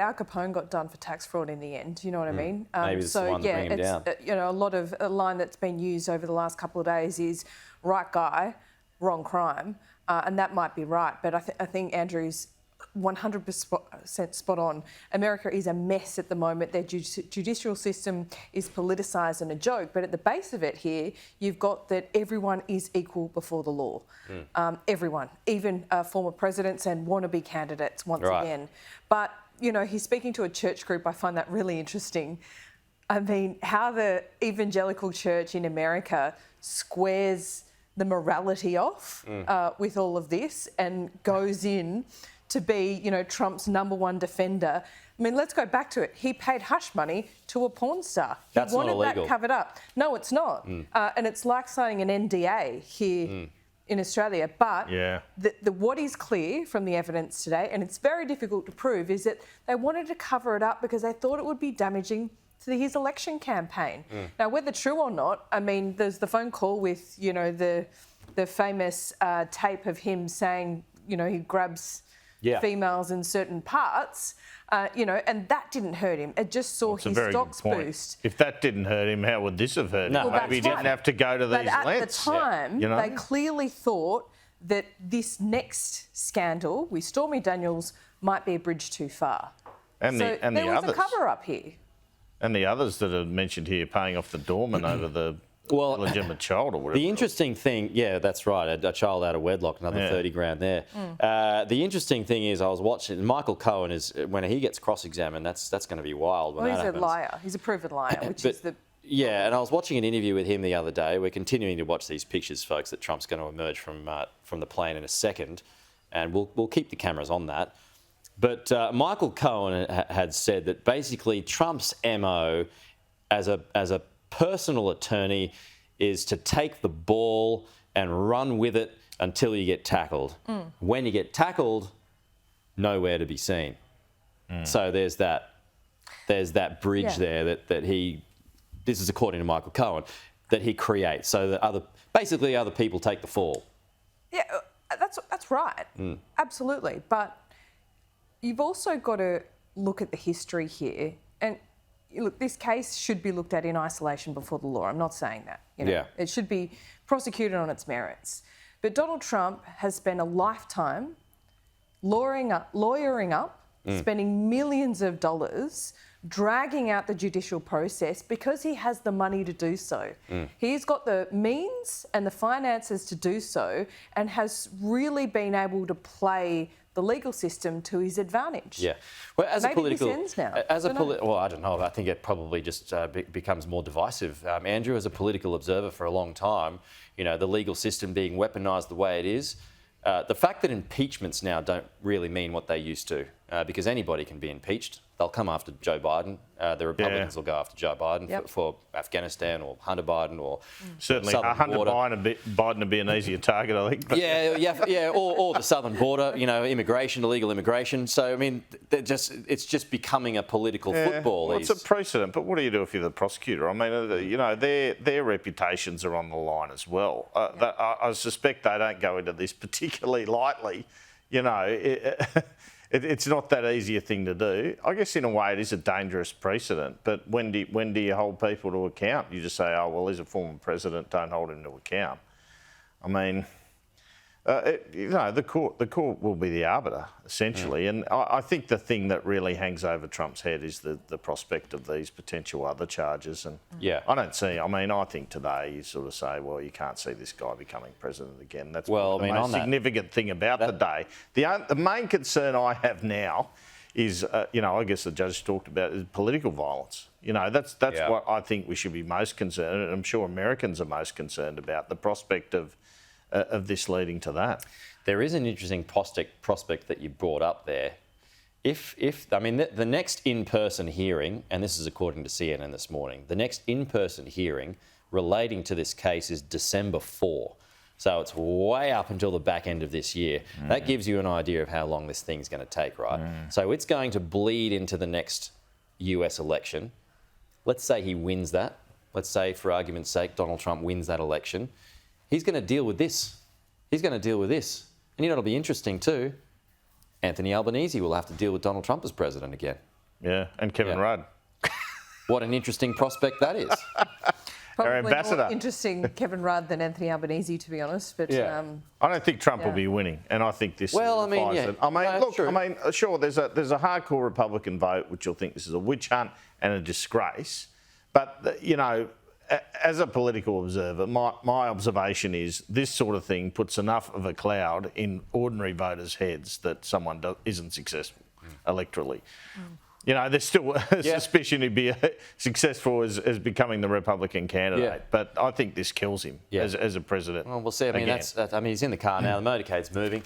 Al Capone got done for tax fraud in the end. You know what I mean? Maybe it's the one to bring him down. A line that's been used over the last couple of days is right guy, wrong crime, and that might be right. But I think Andrew's 100% spot on. America is a mess at the moment. Their judicial system is politicised and a joke. But at the base of it here, you've got that everyone is equal before the law. Everyone, even former presidents and wannabe candidates once again. But, he's speaking to a church group. I find that really interesting. I mean, how the evangelical church in America squares the morality off with all of this and goes in to be, Trump's number one defender. I mean, let's go back to it. He paid hush money to a porn star. That's not illegal. He wanted that covered up. No, it's not. And it's like signing an NDA here in Australia. But what is clear from the evidence today, and it's very difficult to prove, is that they wanted to cover it up because they thought it would be damaging to his election campaign. Now, whether true or not, I mean, there's the phone call with, the famous tape of him saying, he grabs females in certain parts, and that didn't hurt him. It just saw his stocks boost. If that didn't hurt him, how would this have hurt him? Well, maybe he didn't have to go to these lengths. At the time, they clearly thought that this next scandal with Stormy Daniels might be a bridge too far. There was a cover-up here. And the others that are mentioned here paying off the doorman over the illegitimate child or whatever. The interesting thing, that's right, a child out of wedlock, another 30 grand there. The interesting thing is I was watching, Michael Cohen is, when he gets cross-examined, that's going to be wild when that happens. He's a liar. He's a proven liar, Yeah, and I was watching an interview with him the other day. We're continuing to watch these pictures, folks, that Trump's going to emerge from the plane in a second, and we'll keep the cameras on that. But Michael Cohen had said that basically Trump's MO as a personal attorney is to take the ball and run with it until you get tackled. When you get tackled, nowhere to be seen. So there's that bridge there that he, this is according to Michael Cohen, that he creates so that other people take the fall. Yeah, that's right. Absolutely. But you've also got to look at the history here. And look, this case should be looked at in isolation before the law. I'm not saying that. It should be prosecuted on its merits. But Donald Trump has spent a lifetime lawyering up, spending millions of dollars, dragging out the judicial process because he has the money to do so. He's got the means and the finances to do so and has really been able to play the legal system to his advantage. Yeah. Well, as Maybe a political, this ends now. Well, I don't know. I think it probably just becomes more divisive. Andrew, as a political observer for a long time, the legal system being weaponised the way it is, the fact that impeachments now don't really mean what they used to, because anybody can be impeached. They'll come after Joe Biden. The Republicans will go after Joe Biden for Afghanistan or Hunter Biden or certainly Hunter Biden would be an easier target, I think. Or the southern border, immigration, illegal immigration. So I mean, it's just becoming a political football. Well, it's a precedent, but what do you do if you're the prosecutor? I mean, their reputations are on the line as well. I suspect they don't go into this particularly lightly. It's not that easy a thing to do. I guess in a way it is a dangerous precedent, but when do you hold people to account? You just say, oh, well, he's a former president, don't hold him to account. I mean, the court will be the arbiter, essentially. And I think the thing that really hangs over Trump's head is the prospect of these potential other charges. And I think today you sort of say, well, you can't see this guy becoming president again. That's the most significant thing about the day. The main concern I have now is, I guess the judge talked about is political violence. That's what I think we should be most concerned, and I'm sure Americans are most concerned about, the prospect of this leading to that. There is an interesting prospect that you brought up there. The next in-person hearing, and this is according to CNN this morning, the next in-person hearing relating to this case is December 4. So it's way up until the back end of this year. That gives you an idea of how long this thing's going to take, right? So it's going to bleed into the next US election. Let's say he wins that. Let's say, for argument's sake, Donald Trump wins that election. He's going to deal with this. And it'll be interesting too. Anthony Albanese will have to deal with Donald Trump as president again. Yeah, and Kevin Yeah. Rudd. What an interesting prospect that is. Probably ambassador. more interesting Kevin Rudd than Anthony Albanese, to be honest. But Yeah. I don't think Trump will Yeah. be winning, and I think this. Well, I mean, solidifies yeah. it. I mean, No, look, true. I mean, sure, there's a hardcore Republican vote which will think this is a witch hunt and a disgrace, but you know, as a political observer, my observation is this sort of thing puts enough of a cloud in ordinary voters' heads that someone isn't successful electorally. You know, there's still a suspicion he'd be successful as becoming the Republican candidate, Yeah. but I think this kills him as a president. Well, we'll see. I mean, again. I mean, he's in the car now. The motorcade's moving.